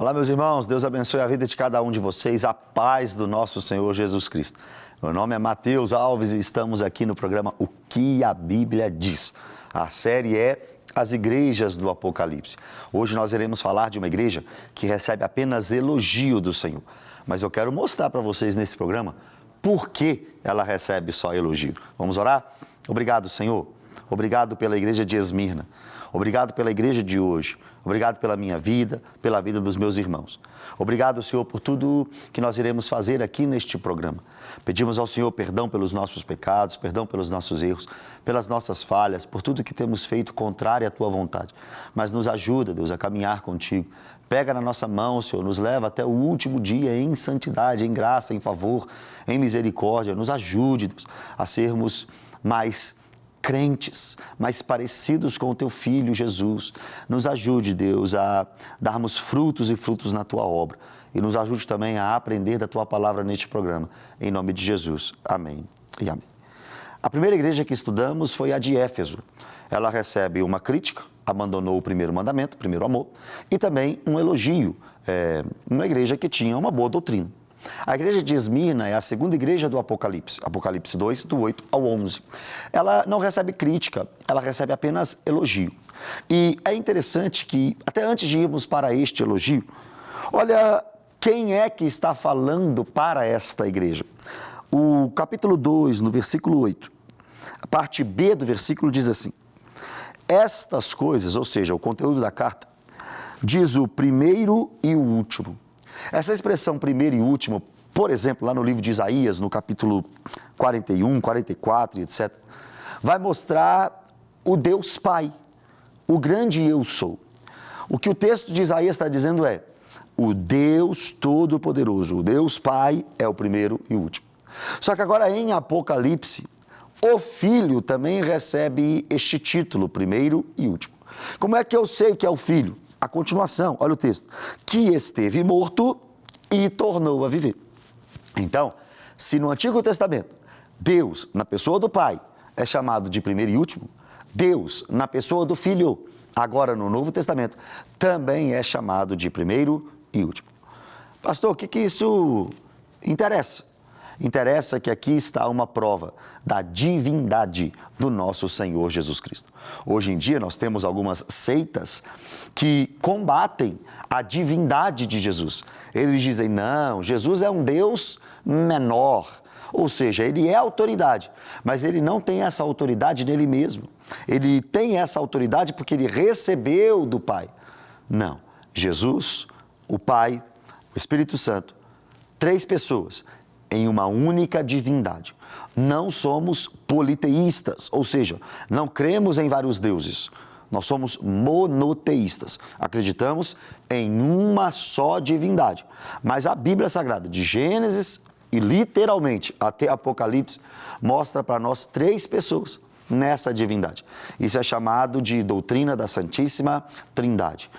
Olá, meus irmãos, Deus abençoe a vida de cada um de vocês, a paz do nosso Senhor Jesus Cristo. Meu nome é Mateus Alves e estamos aqui no programa O que a Bíblia Diz. A série é As Igrejas do Apocalipse. Hoje nós iremos falar de uma igreja que recebe apenas elogio do Senhor. Mas eu quero mostrar para vocês nesse programa por que ela recebe só elogio. Vamos orar? Obrigado, Senhor. Obrigado pela igreja de Esmirna. Obrigado pela igreja de hoje. Obrigado pela minha vida, pela vida dos meus irmãos. Obrigado, Senhor, por tudo que nós iremos fazer aqui neste programa. Pedimos ao Senhor perdão pelos nossos pecados, perdão pelos nossos erros, pelas nossas falhas, por tudo que temos feito contrário à Tua vontade. Mas nos ajuda, Deus, a caminhar contigo. Pega na nossa mão, Senhor, nos leva até o último dia em santidade, em graça, em favor, em misericórdia. Nos ajude, Deus, a sermos mais crentes, mais parecidos com o Teu Filho Jesus. Nos ajude, Deus, a darmos frutos e frutos na Tua obra. E nos ajude também a aprender da Tua palavra neste programa. Em nome de Jesus. Amém e amém. A primeira igreja que estudamos foi a de Éfeso. Ela recebe uma crítica, abandonou o primeiro mandamento, o primeiro amor, e também um elogio, uma igreja que tinha uma boa doutrina. A igreja de Esmirna é a segunda igreja do Apocalipse, Apocalipse 2, do 8 ao 11. Ela não recebe crítica, ela recebe apenas elogio. E é interessante que, até antes de irmos para este elogio, olha quem é que está falando para esta igreja. O capítulo 2, no versículo 8, a parte B do versículo diz assim: estas coisas, ou seja, o conteúdo da carta, diz o primeiro e o último. Essa expressão primeiro e último, por exemplo, lá no livro de Isaías, no capítulo 41, 44, etc., vai mostrar o Deus Pai, o grande eu sou. O que o texto de Isaías está dizendo é: o Deus Todo-Poderoso, o Deus Pai é o primeiro e o último. Só que agora em Apocalipse, o Filho também recebe este título, primeiro e último. Como é que eu sei que é o Filho? A continuação, olha o texto: que esteve morto e tornou a viver. Então, se no Antigo Testamento, Deus, na pessoa do Pai, é chamado de primeiro e último, Deus, na pessoa do Filho, agora no Novo Testamento, também é chamado de primeiro e último. Pastor, o que isso interessa? Interessa que aqui está uma prova da divindade do nosso Senhor Jesus Cristo. Hoje em dia nós temos algumas seitas que combatem a divindade de Jesus. Eles dizem: não, Jesus é um Deus menor, ou seja, ele é autoridade, mas ele não tem essa autoridade nele mesmo. Ele tem essa autoridade porque ele recebeu do Pai. Não, Jesus, o Pai, o Espírito Santo, três pessoas em uma única divindade. Não somos politeístas, ou seja, não cremos em vários deuses. Nós somos monoteístas. Acreditamos em uma só divindade. Mas a Bíblia Sagrada, de Gênesis e literalmente até Apocalipse, mostra para nós três pessoas nessa divindade. Isso é chamado de doutrina da Santíssima Trindade.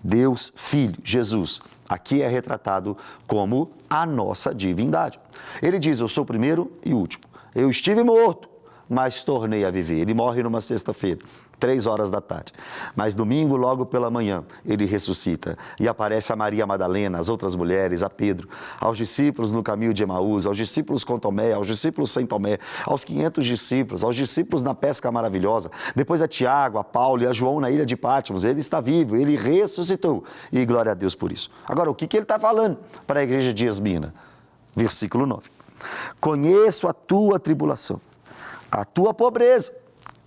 Deus, Filho, Jesus, aqui é retratado como a nossa divindade. Ele diz: eu sou o primeiro e o último. Eu estive morto, mas tornei a viver. Ele morre numa sexta-feira, 15h. Mas domingo, logo pela manhã, ele ressuscita e aparece a Maria Madalena, às outras mulheres, a Pedro, aos discípulos no caminho de Emaús, aos discípulos com Tomé, aos discípulos sem Tomé, aos 500 discípulos, aos discípulos na pesca maravilhosa, depois a Tiago, a Paulo e a João na ilha de Patmos. Ele está vivo, ele ressuscitou e glória a Deus por isso. Agora, o que ele está falando para a igreja de Esmirna? Versículo 9. Conheço a tua tribulação, a tua pobreza,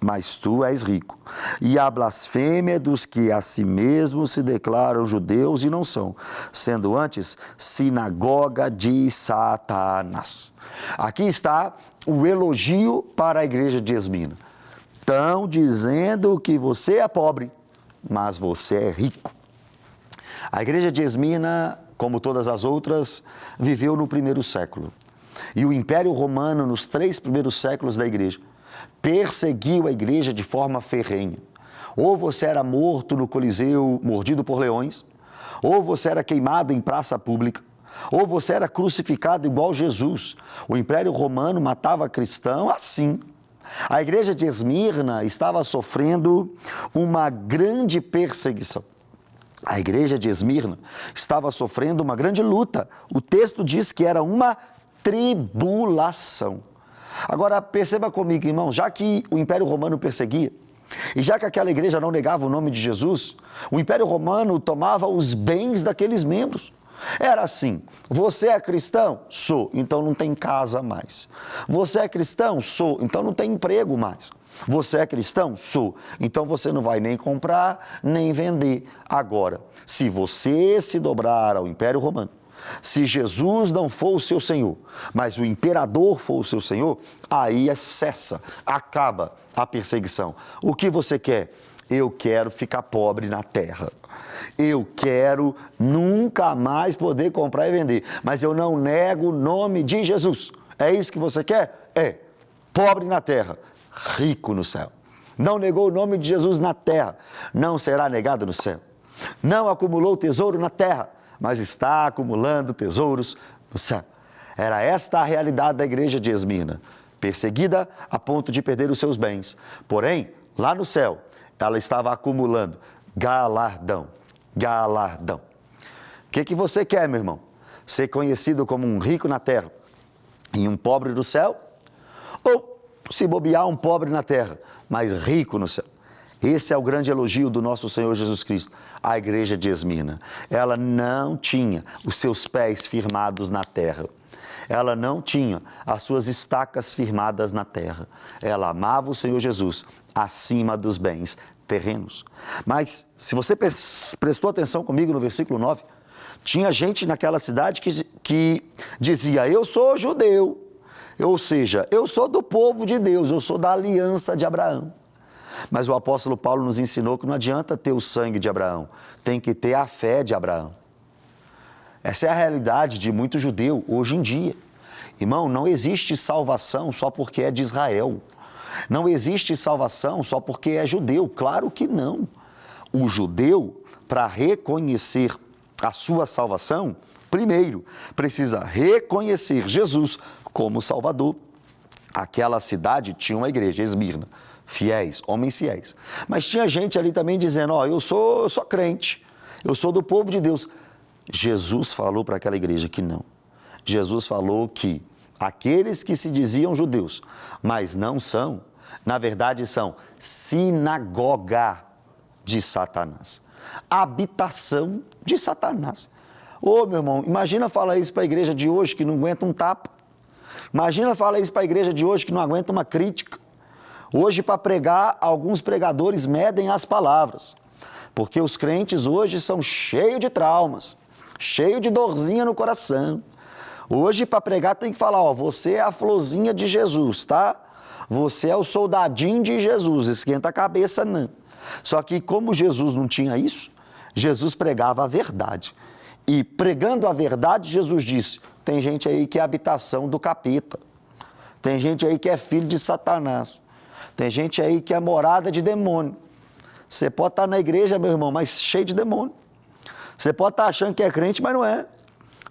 mas tu és rico, e a blasfêmia dos que a si mesmos se declaram judeus e não são, sendo antes sinagoga de Satanás. Aqui está o elogio para a igreja de Esmirna. Estão dizendo que você é pobre, mas você é rico. A igreja de Esmirna, como todas as outras, viveu no primeiro século. E o Império Romano, nos 3 primeiros séculos da igreja, perseguiu a igreja de forma ferrenha. Ou você era morto no Coliseu, mordido por leões, ou você era queimado em praça pública, ou você era crucificado igual Jesus. O Império Romano matava cristão assim. A igreja de Esmirna estava sofrendo uma grande perseguição. A igreja de Esmirna estava sofrendo uma grande luta. O texto diz que era uma tribulação. Agora, perceba comigo, irmão, já que o Império Romano perseguia, e já que aquela igreja não negava o nome de Jesus, o Império Romano tomava os bens daqueles membros. Era assim: você é cristão? Sou, então não tem casa mais. Você é cristão? Sou, então não tem emprego mais. Você é cristão? Sou, então você não vai nem comprar, nem vender. Agora, se você se dobrar ao Império Romano, se Jesus não for o seu Senhor, mas o imperador for o seu Senhor, aí cessa, acaba a perseguição. O que você quer? Eu quero ficar pobre na terra. Eu quero nunca mais poder comprar e vender, mas eu não nego o nome de Jesus. É isso que você quer? É. Pobre na terra, rico no céu. Não negou o nome de Jesus na terra, não será negado no céu. Não acumulou tesouro na terra, mas está acumulando tesouros no céu. Era esta a realidade da igreja de Esmirna, perseguida a ponto de perder os seus bens. Porém, lá no céu, ela estava acumulando galardão. Galardão. O que você quer, meu irmão? Ser conhecido como um rico na terra e um pobre no céu? Ou, se bobear, um pobre na terra, mas rico no céu? Esse é o grande elogio do nosso Senhor Jesus Cristo, a igreja de Esmirna. Ela não tinha os seus pés firmados na terra. Ela não tinha as suas estacas firmadas na terra. Ela amava o Senhor Jesus acima dos bens terrenos. Mas, se você prestou atenção comigo no versículo 9, tinha gente naquela cidade que dizia: eu sou judeu, ou seja, eu sou do povo de Deus, eu sou da aliança de Abraão. Mas o apóstolo Paulo nos ensinou que não adianta ter o sangue de Abraão, tem que ter a fé de Abraão. Essa é a realidade de muito judeu hoje em dia. Irmão, não existe salvação só porque é de Israel. Não existe salvação só porque é judeu. Claro que não. O judeu, para reconhecer a sua salvação, primeiro precisa reconhecer Jesus como Salvador. Aquela cidade tinha uma igreja, Esmirna, fiéis, homens fiéis. Mas tinha gente ali também dizendo: ó, eu sou crente, eu sou do povo de Deus. Jesus falou para aquela igreja que não. Jesus falou que aqueles que se diziam judeus, mas não são, na verdade são sinagoga de Satanás, habitação de Satanás. Ô, meu irmão, imagina falar isso para a igreja de hoje que não aguenta um tapa. Imagina falar isso para a igreja de hoje que não aguenta uma crítica. Hoje, para pregar, alguns pregadores medem as palavras, porque os crentes hoje são cheios de traumas, cheios de dorzinha no coração. Hoje, para pregar, tem que falar: ó, você é a florzinha de Jesus, tá? Você é o soldadinho de Jesus, esquenta a cabeça, não. Só que, como Jesus não tinha isso, Jesus pregava a verdade. E pregando a verdade, Jesus disse: tem gente aí que é habitação do capeta, tem gente aí que é filho de Satanás, tem gente aí que é morada de demônio. Você pode estar na igreja, meu irmão, mas cheio de demônio. Você pode estar achando que é crente, mas não é.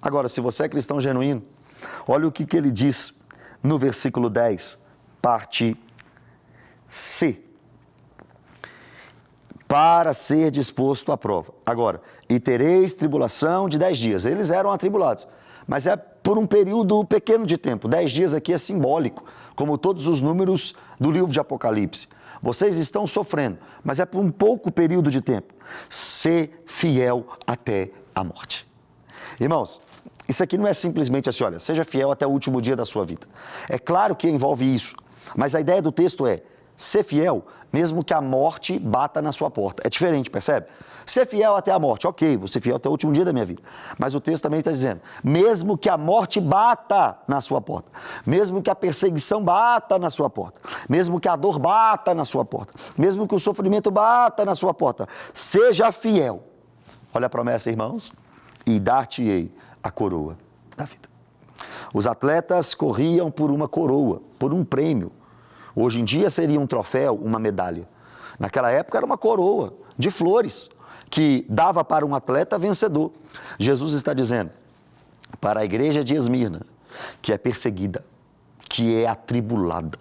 Agora, se você é cristão genuíno, olha o que ele diz no versículo 10, parte C. Para ser disposto à prova. Agora, e tereis tribulação de 10 dias. Eles eram atribulados, mas é por um período pequeno de tempo. 10 dias aqui é simbólico, como todos os números do livro de Apocalipse. Vocês estão sofrendo, mas é por um pouco período de tempo. Ser fiel até a morte. Irmãos, isso aqui não é simplesmente assim: olha, seja fiel até o último dia da sua vida. É claro que envolve isso, mas a ideia do texto é ser fiel, mesmo que a morte bata na sua porta. É diferente, percebe? Ser fiel até a morte, ok, vou ser fiel até o último dia da minha vida. Mas o texto também está dizendo, mesmo que a morte bata na sua porta, mesmo que a perseguição bata na sua porta, mesmo que a dor bata na sua porta, mesmo que o sofrimento bata na sua porta, seja fiel. Olha a promessa, irmãos, e dar-te-ei a coroa da vida. Os atletas corriam por uma coroa, por um prêmio. Hoje em dia seria um troféu, uma medalha. Naquela época era uma coroa de flores que dava para um atleta vencedor. Jesus está dizendo para a igreja de Esmirna, que é perseguida, que é atribulada,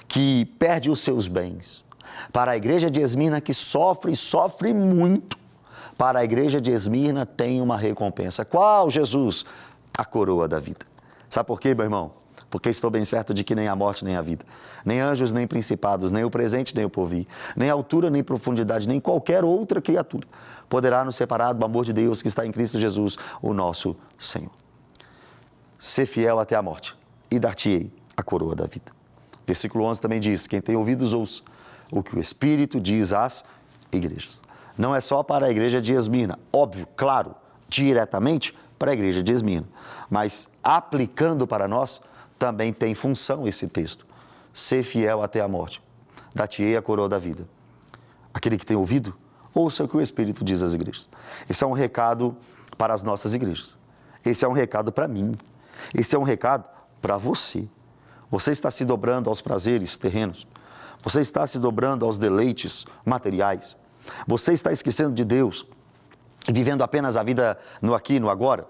que perde os seus bens. Para a igreja de Esmirna, que sofre muito, para a igreja de Esmirna tem uma recompensa. Qual, Jesus? A coroa da vida. Sabe por quê, meu irmão? Porque estou bem certo de que nem a morte, nem a vida, nem anjos, nem principados, nem o presente, nem o porvir, nem altura, nem profundidade, nem qualquer outra criatura poderá nos separar do amor de Deus que está em Cristo Jesus, o nosso Senhor. Ser fiel até a morte e dar-te-ei a coroa da vida. Versículo 11 também diz, quem tem ouvidos ouça o que o Espírito diz às igrejas. Não é só para a igreja de Esmirna, óbvio, claro, diretamente para a igreja de Esmirna, mas aplicando para nós, também tem função esse texto. Ser fiel até a morte, dar-te-ei a coroa da vida. Aquele que tem ouvido, ouça o que o Espírito diz às igrejas. Esse é um recado para as nossas igrejas. Esse é um recado para mim. Esse é um recado para você. Você está se dobrando aos prazeres terrenos. Você está se dobrando aos deleites materiais. Você está esquecendo de Deus e vivendo apenas a vida no aqui e no agora.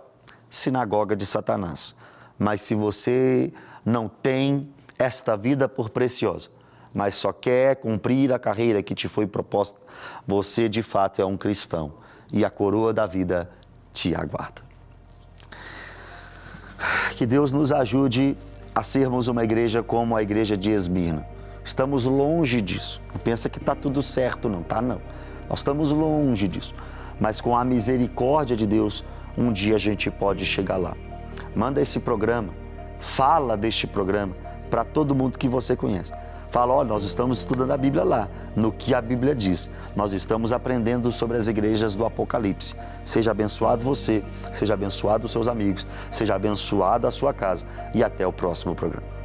Sinagoga de Satanás. Mas se você não tem esta vida por preciosa, mas só quer cumprir a carreira que te foi proposta, você de fato é um cristão e a coroa da vida te aguarda. Que Deus nos ajude a sermos uma igreja como a igreja de Esmirna. Estamos longe disso. Não pensa que está tudo certo, não está não. Nós estamos longe disso. Mas com a misericórdia de Deus, um dia a gente pode chegar lá. Manda esse programa, fala deste programa para todo mundo que você conhece. Fala, olha, nós estamos estudando a Bíblia lá, no que a Bíblia diz. Nós estamos aprendendo sobre as igrejas do Apocalipse. Seja abençoado você, seja abençoado os seus amigos, seja abençoada a sua casa e até o próximo programa.